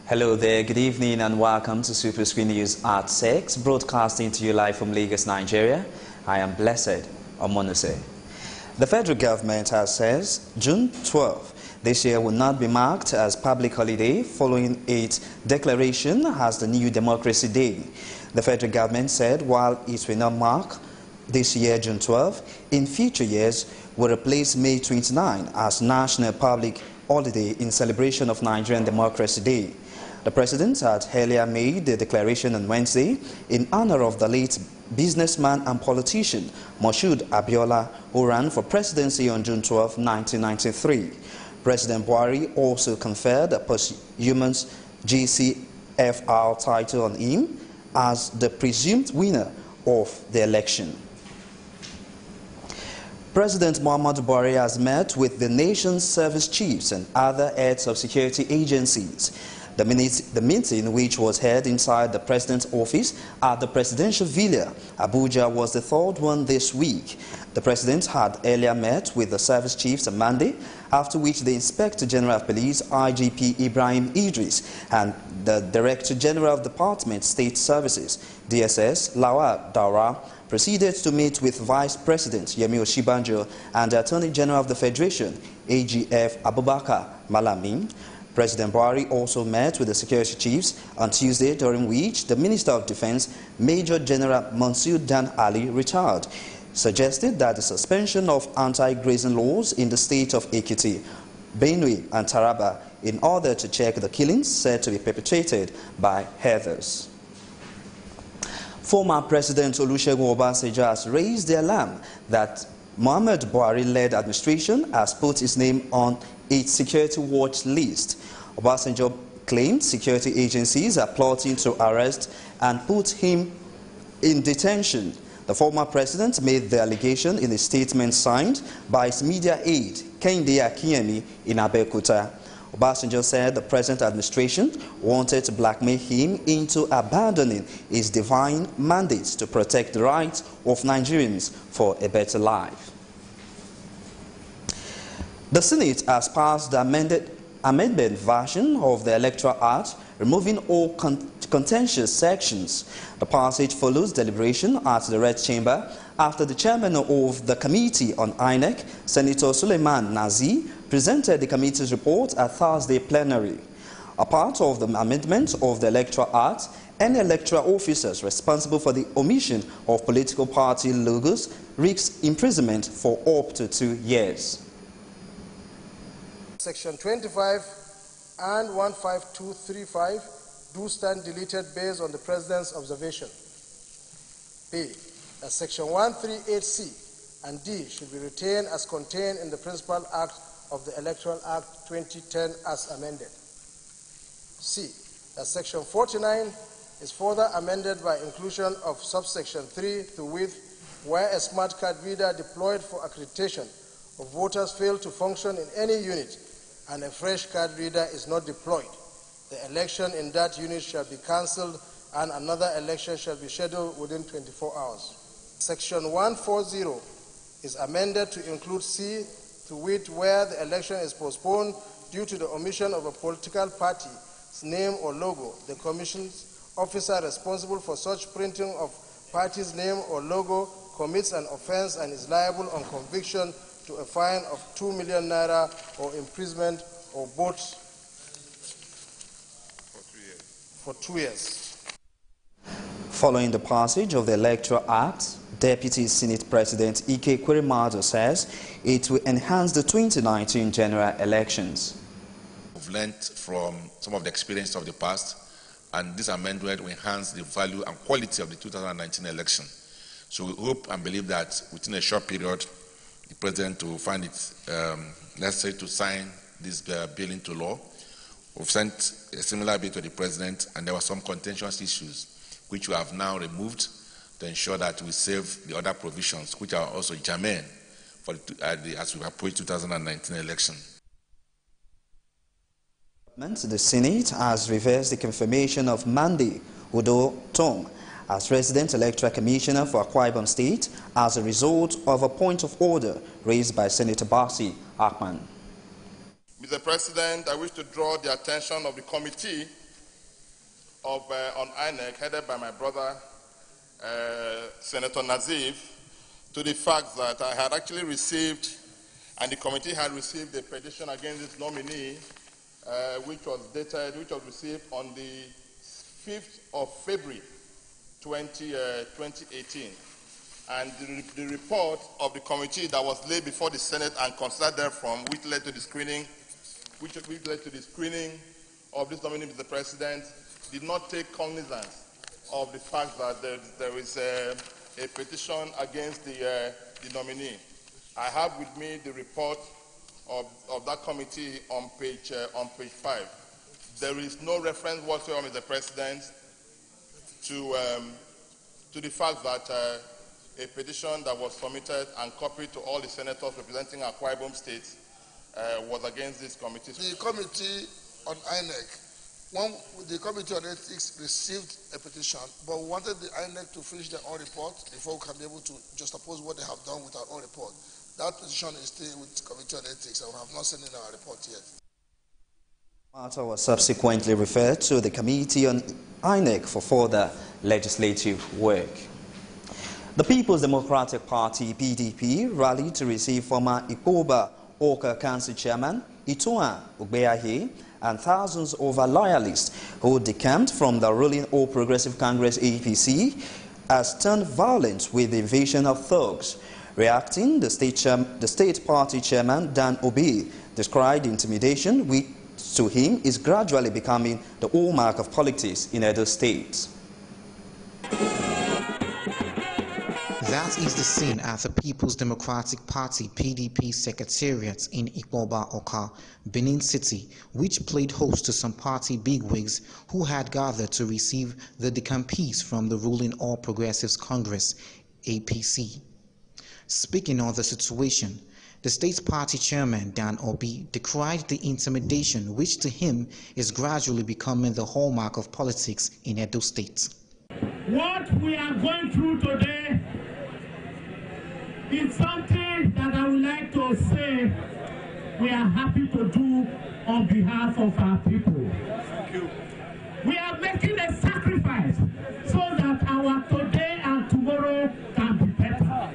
Hello there, good evening and welcome to Superscreen News at 6, broadcasting to you live from Lagos, Nigeria. I am Blessed Omonose. The federal government has said June 12 this year will not be marked as public holiday following its declaration as the New Democracy Day. The federal government said while it will not mark this year, June 12, in future years will replace May 29 as National Public Holiday in celebration of Nigerian Democracy Day. The president had earlier made the declaration on Wednesday in honor of the late businessman and politician Moshood Abiola, who ran for presidency on June 12, 1993. President Buhari also conferred a posthumous GCFR title on him as the presumed winner of the election. President Muhammadu Buhari has met with the nation's service chiefs and other heads of security agencies. The meeting, which was held inside the president's office at the presidential villa, Abuja, was the third one this week. The president had earlier met with the service chiefs on Monday, after which the Inspector General of Police, IGP Ibrahim Idris, and the Director General of Department State Services, DSS, Lawal Daura, proceeded to meet with Vice President Yemi Osinbajo and the Attorney General of the Federation, AGF Abubakar Malami. President Buhari also met with the security chiefs on Tuesday, during which the Minister of Defense, Major General Mansur Dan Ali, retired, suggested that the suspension of anti-grazing laws in the state of Ekiti, Benue and Taraba in order to check the killings said to be perpetrated by others. Former President Olusegun Obasanjo has raised the alarm that Muhammadu Buhari-led administration has put his name on its security watch list. Obasanjo claimed security agencies are plotting to arrest and put him in detention. The former president made the allegation in a statement signed by his media aide, Kehinde Akinyemi, in Abeokuta. Obasanjo said the present administration wanted to blackmail him into abandoning his divine mandate to protect the rights of Nigerians for a better life. The Senate has passed the amendment version of the Electoral Act, removing all contentious sections. The passage follows deliberation at the Red Chamber after the chairman of the Committee on INEC, Senator Suleiman Nazi, presented the committee's report at Thursday plenary. A part of the amendment of the Electoral Act, any electoral officers responsible for the omission of political party logos risks imprisonment for up to 2 years. Section 25 and 15235 do stand deleted based on the President's observation. B. That Section 138C and D should be retained as contained in the Principal Act of the Electoral Act 2010 as amended. C. That Section 49 is further amended by inclusion of subsection 3 to wit, where a smart card reader deployed for accreditation of voters failed to function in any unit and a fresh card reader is not deployed, the election in that unit shall be cancelled and another election shall be scheduled within 24 hours. Section 140 is amended to include C, to wit, where the election is postponed due to the omission of a political party's name or logo. The Commission's officer responsible for such printing of party's name or logo commits an offence and is liable on conviction to a fine of 2 million naira or imprisonment or both for 2 years. Following the passage of the Electoral Act, Deputy Senate President Ike Ekweremadu says it will enhance the 2019 general elections. We've learned from some of the experience of the past, and this amendment will enhance the value and quality of the 2019 election. So we hope and believe that within a short period, the President will find it necessary to sign this bill into law. We've sent a similar bill to the President, and there were some contentious issues which we have now removed to ensure that we save the other provisions which are also germane for as we approach 2019 election. The Senate has reversed the confirmation of Mande Udo Tom as Resident Electoral Commissioner for Akwa Ibom State as a result of a point of order raised by Senator Basi Akpan. Mr. President, I wish to draw the attention of the committee on INEC, headed by my brother, Senator Nazif, to the fact that I had actually received, and the committee had received, a petition against this nominee, which was received on the 5th of February 2018. And the report of the committee that was laid before the Senate and considered therefrom, which led to the screening of this nominee, Mr. President, did not take cognizance of the fact that there is a petition against the nominee. I have with me the report of that committee on page 5. There is no reference whatsoever, Mr. President, to the fact that a petition that was submitted and copied to all the senators representing Akwa Ibom State was against this committee. The committee on INEC, the committee on ethics received a petition, but we wanted the INEC to finish their own report before we can be able to just oppose what they have done with our own report. That petition is still with the committee on ethics, and we have not sent in our report yet. The matter was subsequently referred to the committee on INEC for further legislative work. The People's Democratic Party, PDP, rallied to receive former Ikoba Oka Council Chairman Itoa Ugbeahe and thousands of loyalists who decamped from the ruling All Progressive Congress APC as turned violent with the invasion of thugs. Reacting, the state party chairman Dan Obi described intimidation, which to him is gradually becoming the hallmark of politics in Edo State. That is the scene at the People's Democratic Party PDP Secretariat in Ikpoba Oka, Benin City, which played host to some party bigwigs who had gathered to receive the decampees from the ruling All Progressives Congress, APC. Speaking on the situation, the state party chairman Dan Obi decried the intimidation which to him is gradually becoming the hallmark of politics in Edo State. What we are going through today is something that I would like to say we are happy to do on behalf of our people. Thank you. We are making a sacrifice so that our today and tomorrow can be better.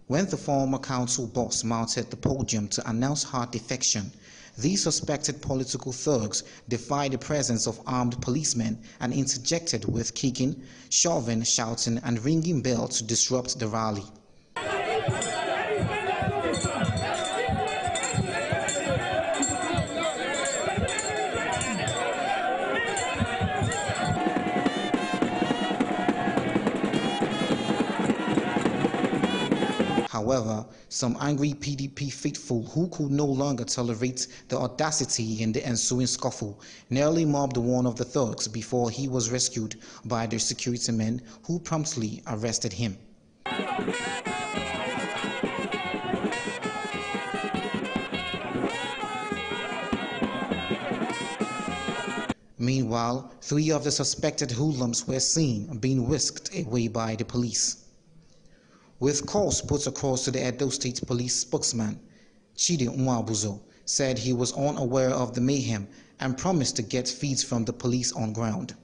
When the former council boss mounted the podium to announce her defection, these suspected political thugs defied the presence of armed policemen and interjected with kicking, shoving, shouting, and ringing bells to disrupt the rally. However, some angry PDP faithful who could no longer tolerate the audacity in the ensuing scuffle nearly mobbed one of the thugs before he was rescued by the security men who promptly arrested him. Meanwhile, 3 of the suspected hoodlums were seen being whisked away by the police. With calls put across to the Edo State Police spokesman, Chidi Nwabuzo said he was unaware of the mayhem and promised to get feeds from the police on ground.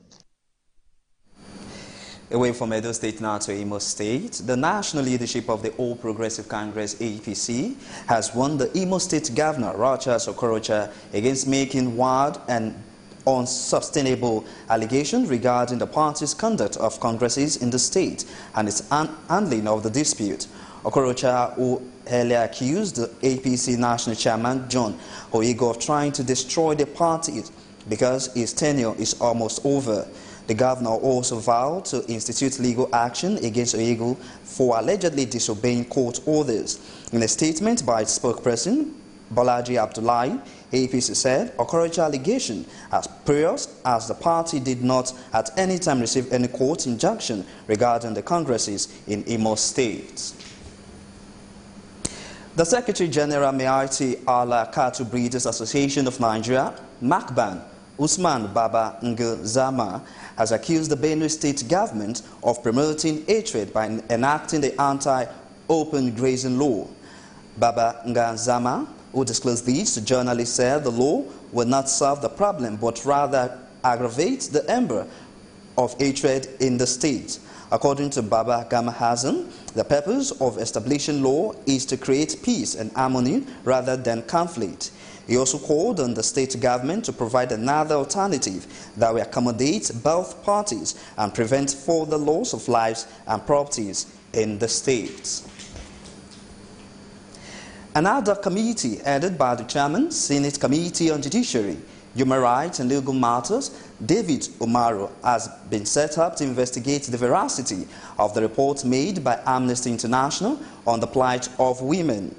Away from Edo State now to Imo State, the national leadership of the All Progressive Congress APC has won the Imo State Governor, Rochas Okorocha, against making wild and unsustainable allegations regarding the party's conduct of congresses in the state and its handling of the dispute. Okorocha, who earlier accused the APC national chairman John Oyigo of trying to destroy the party because his tenure is almost over. The governor also vowed to institute legal action against Oyigo for allegedly disobeying court orders. In a statement by its spokesperson, Bolaji Abdullahi, APC said Okorocha allegation as spurious as the party did not at any time receive any court injunction regarding the congresses in Imo State. The Secretary General Meaiti Ala Cattle Breeders Association of Nigeria, MACBAN, Usman Baba Ngzama, has accused the Benue State government of promoting hatred by enacting the anti-open grazing law. Baba Ngzama, who disclosed this to journalists, said the law will not solve the problem but rather aggravate the ember of hatred in the state. According to Baba Gama Hassan, the purpose of establishing law is to create peace and harmony rather than conflict. He also called on the state government to provide another alternative that will accommodate both parties and prevent further loss of lives and properties in the state. Another committee headed by the chairman, Senate Committee on Judiciary, Human Rights and Legal Matters, David Umaru, has been set up to investigate the veracity of the report made by Amnesty International on the plight of women.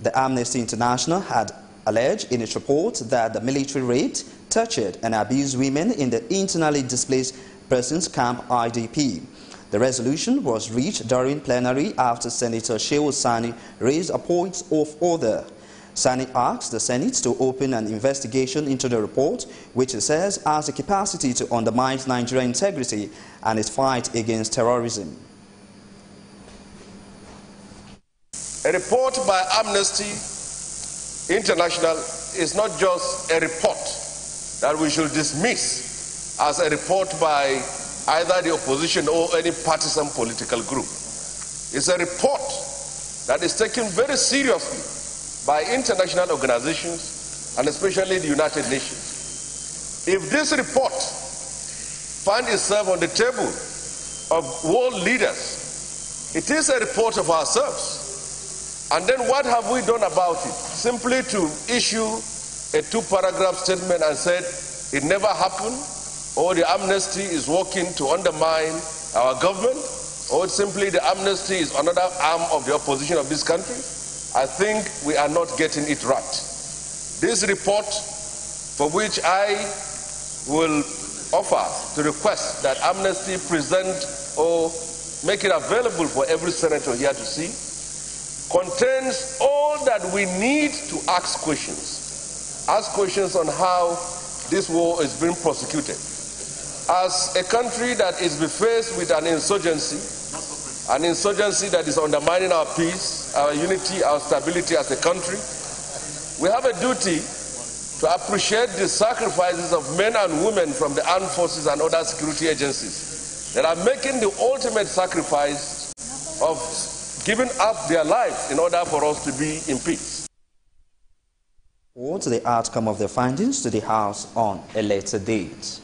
The Amnesty International had alleged in its report that the military raped, tortured and abused women in the internally displaced persons camp IDP. The resolution was reached during plenary after Senator Shehu Sani raised a point of order. Sani asked the Senate to open an investigation into the report, which it says has the capacity to undermine Nigerian integrity and its fight against terrorism. A report by Amnesty International is not just a report that we should dismiss as a report by either the opposition or any partisan political group. It's a report that is taken very seriously by international organizations and especially the United Nations. If this report finds itself on the table of world leaders, it is a report of ourselves. And then what have we done about it? Simply to issue a 2-paragraph statement and said it never happened, or the amnesty is working to undermine our government, or simply the amnesty is another arm of the opposition of this country? I think we are not getting it right. This report, for which I will offer to request that Amnesty present or make it available for every senator here to see, contains all that we need to ask questions. Ask questions on how this war is being prosecuted. As a country that is faced with an insurgency that is undermining our peace, our unity, our stability as a country, we have a duty to appreciate the sacrifices of men and women from the armed forces and other security agencies that are making the ultimate sacrifice of giving up their lives in order for us to be in peace. Report the outcome of the findings to the House on a later date.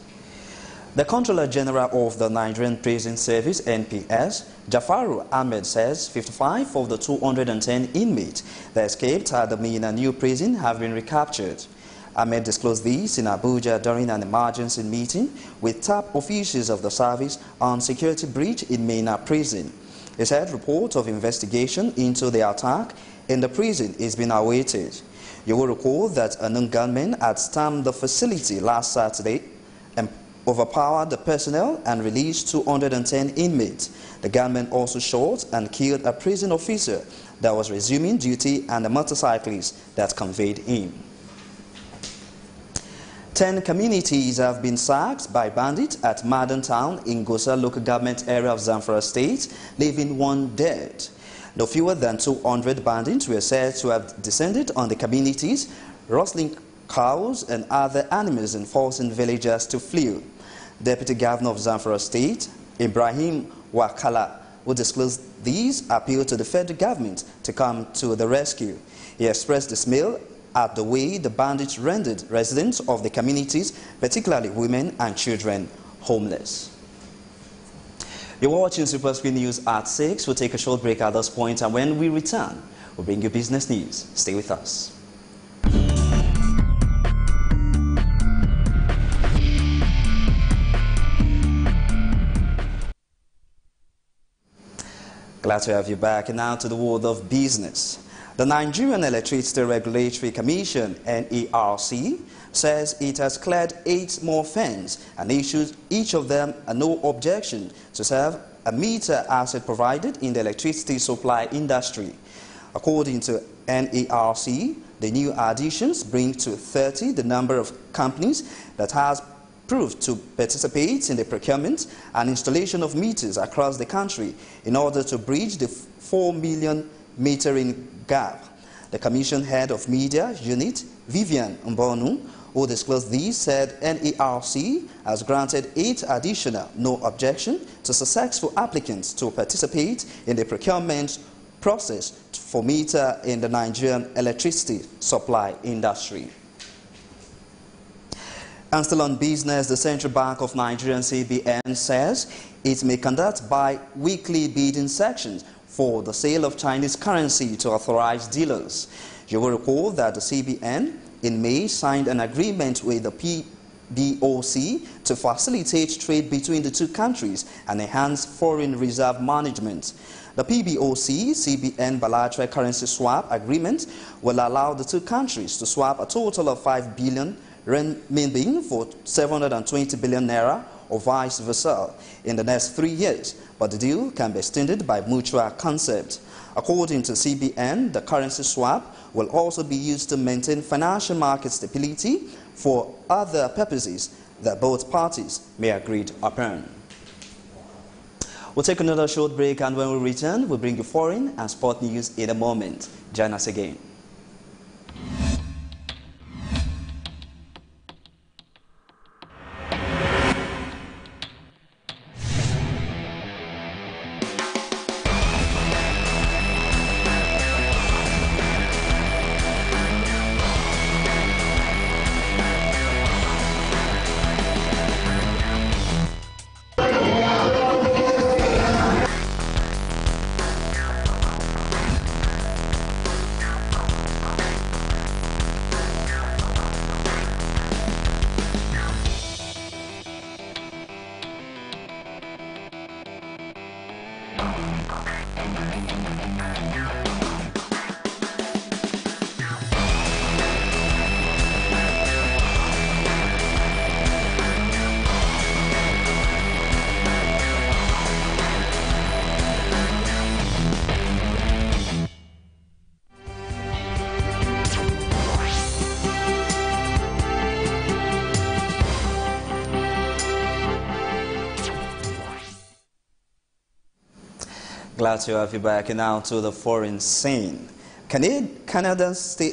The Controller General of the Nigerian Prison Service, NPS, Jafaru Ahmed, says 55 of the 210 inmates that escaped at the Mina New Prison have been recaptured. Ahmed disclosed this in Abuja during an emergency meeting with top officials of the service on security breach in Mina Prison. He said report of investigation into the attack in the prison is being awaited. You will recall that a known gunman had stormed the facility last Saturday and overpowered the personnel and released 210 inmates. The gunman also shot and killed a prison officer that was resuming duty and a motorcyclist that conveyed him. 10 communities have been sacked by bandits at Madden Town in Gosa local government area of Zamfara State, leaving 1 dead. No fewer than 200 bandits were said to have descended on the communities, rustling cows and other animals and forcing villagers to flee. Deputy Governor of Zamfara State, Ibrahim Wakala, who disclosed these, appealed to the federal government to come to the rescue. He expressed dismay at the way the bandits rendered residents of the communities, particularly women and children, homeless. You're watching Superscreen News at 6. We'll take a short break at this point, and when we return, we'll bring you business news. Stay with us. Glad to have you back. And now to the world of business. The Nigerian Electricity Regulatory Commission, NERC, says it has cleared 8 more firms and issued each of them a no objection to serve a meter asset provided in the electricity supply industry. According to NERC, the new additions bring to 30 the number of companies that has proved to participate in the procurement and installation of meters across the country in order to bridge the 4 million metering gap. The Commission Head of Media Unit, Vivian Mbonu, who disclosed these, said NERC has granted 8 additional no objection to successful applicants to participate in the procurement process for meter in the Nigerian electricity supply industry. And still on business, the Central Bank of Nigeria (CBN) says it may conduct bi-weekly bidding sections for the sale of Chinese currency to authorized dealers. You will recall that the CBN in May signed an agreement with the PBOC to facilitate trade between the two countries and enhance foreign reserve management. The PBOC-CBN bilateral currency swap agreement will allow the two countries to swap a total of 5 billion renminbi for 720 billion naira or vice versa in the next 3 years, but the deal can be extended by mutual consent. According to CBN, the currency swap will also be used to maintain financial market stability for other purposes that both parties may agree upon. We'll take another short break, and when we return, we'll bring you foreign and sport news in a moment. Join us again. Glad to have you back. And now to the foreign scene. Canadian state